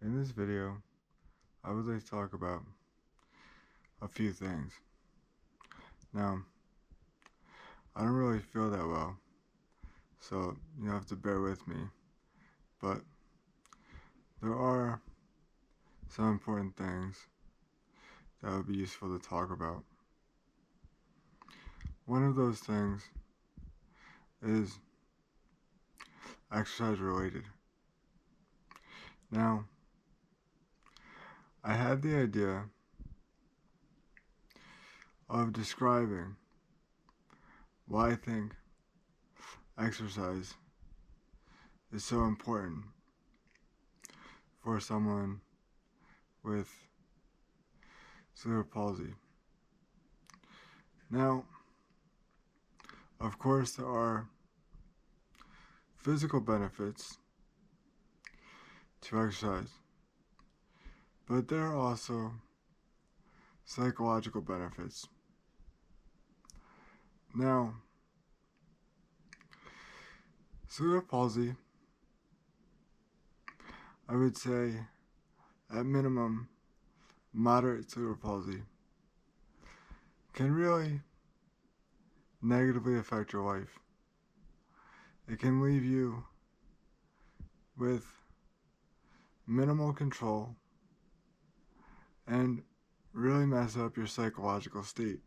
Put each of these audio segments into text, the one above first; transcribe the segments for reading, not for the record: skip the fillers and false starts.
In this video, I would like to talk about a few things. Now, I don't really feel that well, so you have to bear with me, but there are some important things that would be useful to talk about. One of those things is exercise related. Now, I had the idea of describing why I think exercise is so important for someone with cerebral palsy. Now, of course, there are physical benefits to exercise, but there are also psychological benefits. Now, cerebral palsy, I would say, at minimum, moderate cerebral palsy, can really negatively affect your life. It can leave you with minimal control and really mess up your psychological state.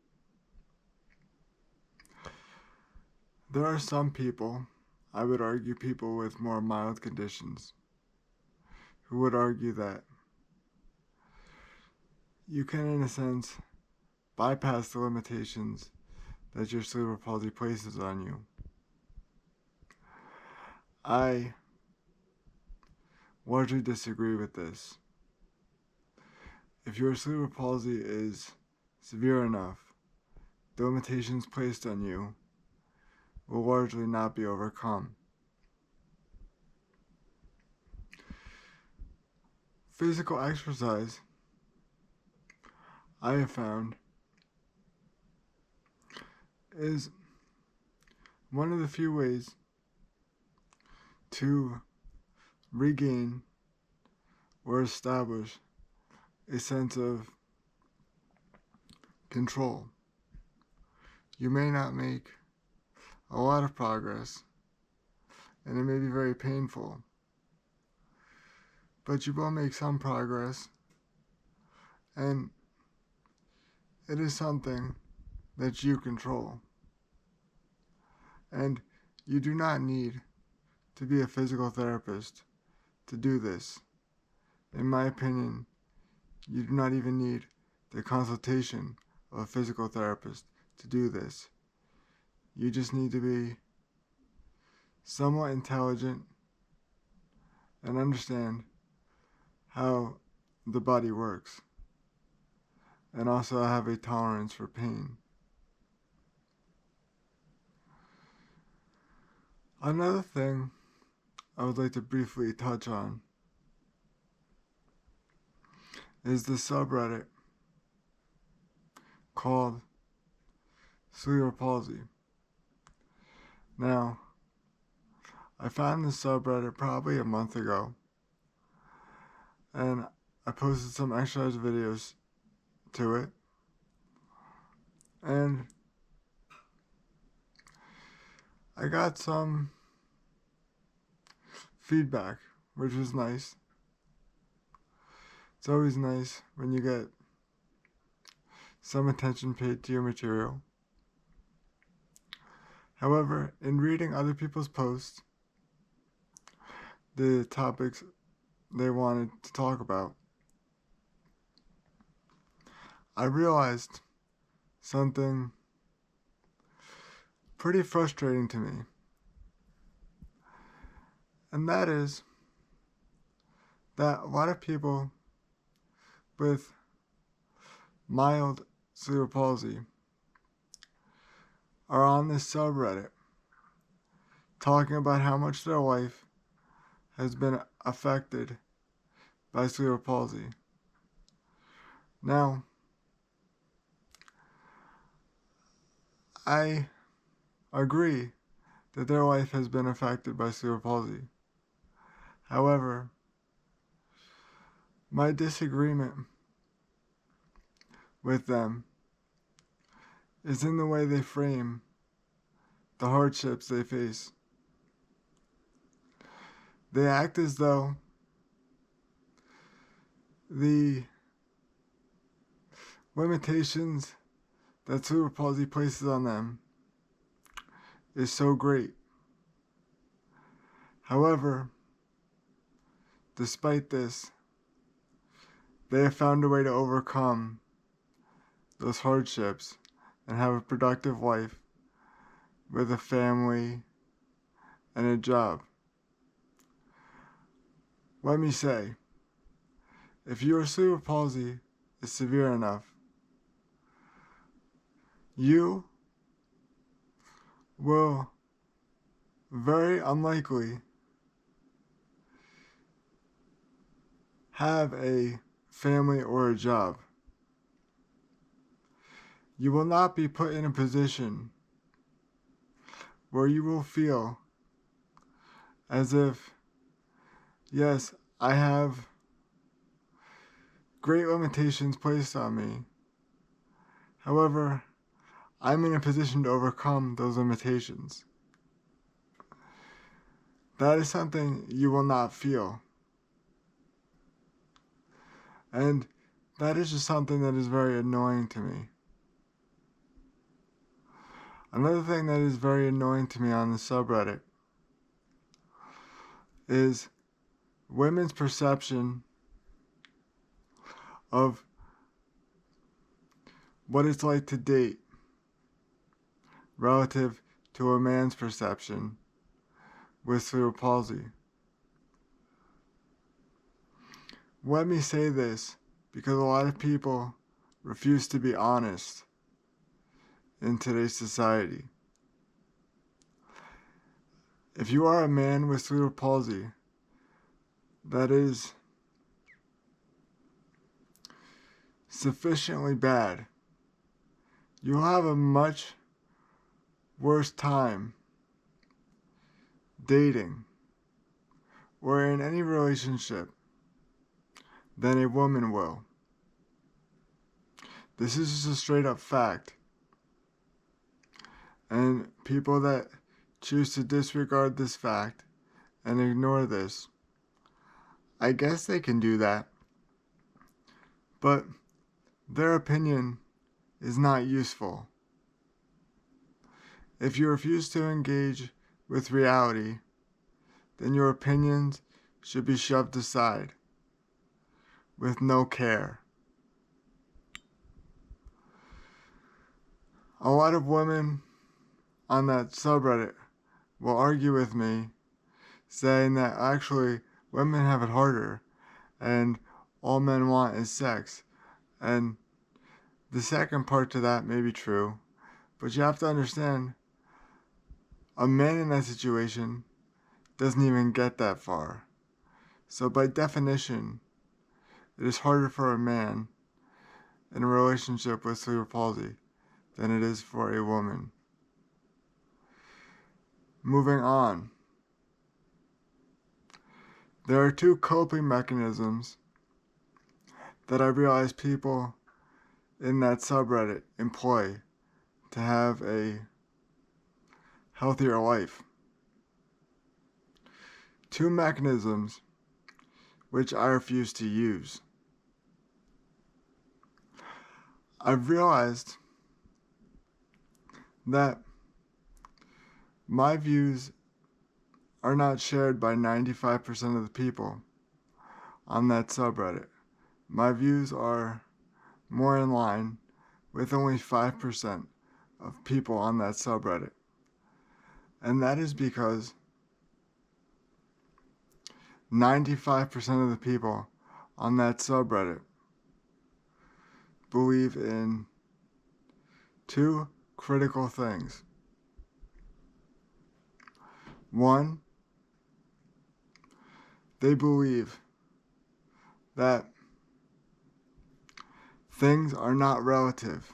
There are some people, I would argue people with more mild conditions, who would argue that you can, in a sense, bypass the limitations that your cerebral palsy places on you. I largely disagree with this. If your cerebral palsy is severe enough, the limitations placed on you will largely not be overcome. Physical exercise, I have found, is one of the few ways to regain or establish a sense of control. You may not make a lot of progress, and it may be very painful, but you will make some progress, and it is something that you control. And you do not need to be a physical therapist to do this. In my opinion, you do not even need the consultation of a physical therapist to do this. You just need to be somewhat intelligent and understand how the body works, and also have a tolerance for pain. Another thing I would like to briefly touch on is the subreddit called Cerebral Palsy. Now, I found this subreddit probably a month ago, and I posted some exercise videos to it, and I got some feedback, which was nice. It's always nice when you get some attention paid to your material. However, in reading other people's posts, the topics they wanted to talk about, I realized something pretty frustrating to me. And that is that a lot of people with mild cerebral palsy are on this subreddit talking about how much their life has been affected by cerebral palsy. Now, I agree that their life has been affected by cerebral palsy. However, My disagreement with them is in the way they frame the hardships they face. They act as though the limitations that cerebral palsy places on them is so great. However, despite this, they have found a way to overcome those hardships and have a productive life with a family and a job. Let me say, if your cerebral palsy is severe enough, you will very unlikely have a family or a job. You will not be put in a position where you will feel as if, yes, I have great limitations placed on me. However, I'm in a position to overcome those limitations. That is something you will not feel. And that is just something that is very annoying to me. Another thing that is very annoying to me on the subreddit is women's perception of what it's like to date relative to a man's perception with cerebral palsy. Let me say this because a lot of people refuse to be honest in today's society. If you are a man with cerebral palsy that is sufficiently bad, you'll have a much worse time dating or in any relationship than a woman will. This is just a straight up fact. And people that choose to disregard this fact and ignore this, I guess they can do that. But their opinion is not useful. If you refuse to engage with reality, then your opinions should be shoved aside with no care. A lot of women on that subreddit will argue with me, saying that actually women have it harder and all men want is sex. And the second part to that may be true, but you have to understand, a man in that situation doesn't even get that far. So by definition, it is harder for a man in a relationship with cerebral palsy than it is for a woman. Moving on. There are two coping mechanisms that I realize people in that subreddit employ to have a healthier life. Two mechanisms which I refuse to use. I've realized that my views are not shared by 95% of the people on that subreddit. My views are more in line with only 5% of people on that subreddit. And that is because 95% of the people on that subreddit believe in two critical things. One, they believe that things are not relative.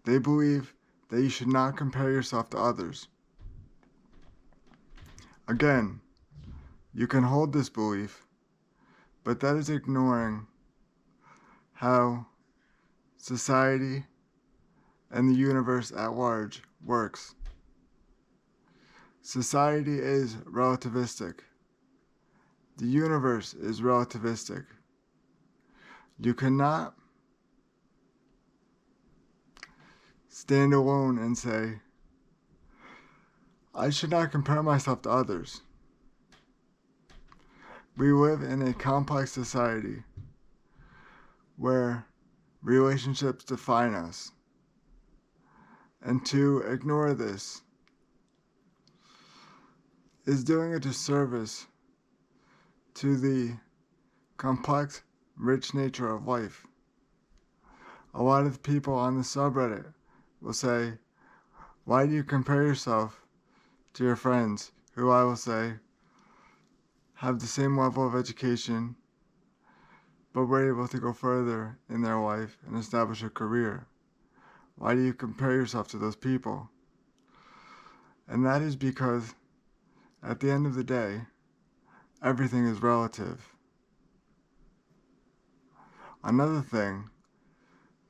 They believe that you should not compare yourself to others. Again, you can hold this belief, But that is ignoring how society and the universe at large works. Society is relativistic. The universe is relativistic. You cannot stand alone and say, I should not compare myself to others. We live in a complex society where relationships define us. And to ignore this is doing a disservice to the complex, rich nature of life. A lot of people on the subreddit will say, why do you compare yourself to your friends, who I will say have the same level of education, but were able to go further in their life and establish a career? Why do you compare yourself to those people? And that is because, at the end of the day, everything is relative. Another thing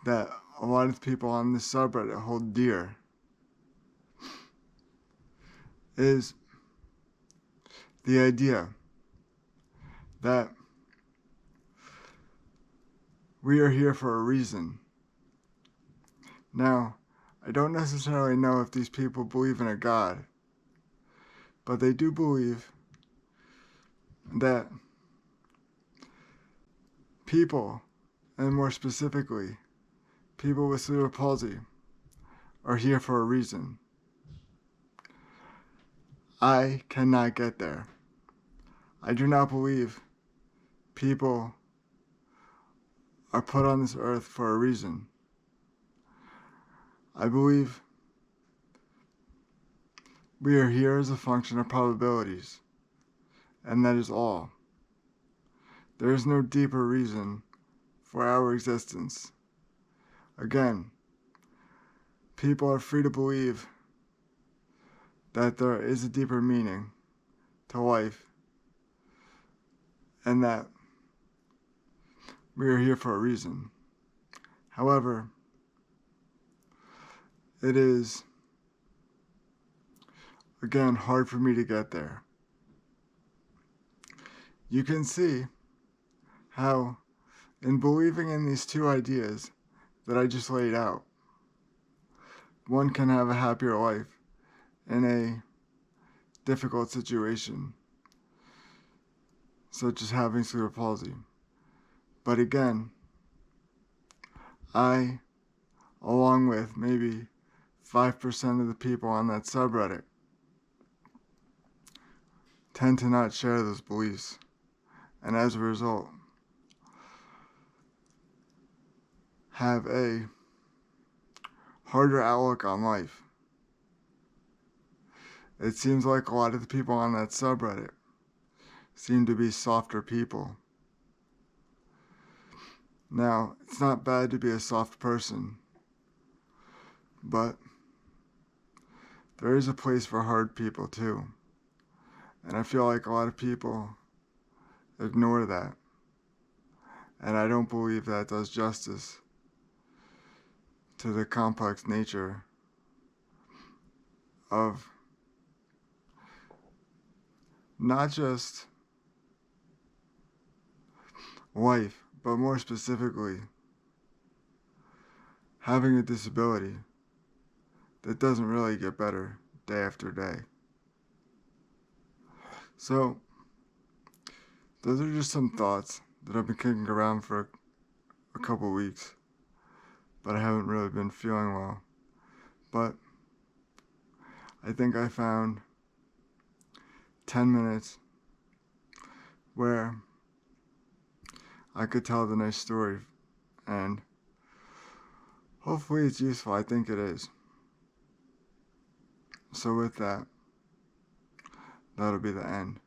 that a lot of people on this subreddit hold dear is the idea that we are here for a reason. Now, I don't necessarily know if these people believe in a God, but they do believe that people, and more specifically, people with cerebral palsy, are here for a reason. I cannot get there. I do not believe people are put on this earth for a reason. I believe we are here as a function of probabilities, and that is all. There is no deeper reason for our existence. Again, people are free to believe that there is a deeper meaning to life, and that we are here for a reason. However, it is, again, hard for me to get there. You can see how, in believing in these two ideas that I just laid out, one can have a happier life in a difficult situation, such as having cerebral palsy. But again, I, along with maybe 5% of the people on that subreddit, tend to not share those beliefs, and as a result, have a harder outlook on life. It seems like a lot of the people on that subreddit seem to be softer people. Now, it's not bad to be a soft person, but there is a place for hard people too. And I feel like a lot of people ignore that. And I don't believe that does justice to the complex nature of not just life, but more specifically, having a disability that doesn't really get better day after day. So, those are just some thoughts that I've been kicking around for a couple weeks, but I haven't really been feeling well. But I think I found 10 minutes where I could tell the nice story, and hopefully it's useful. I think it is. So with that, that'll be the end.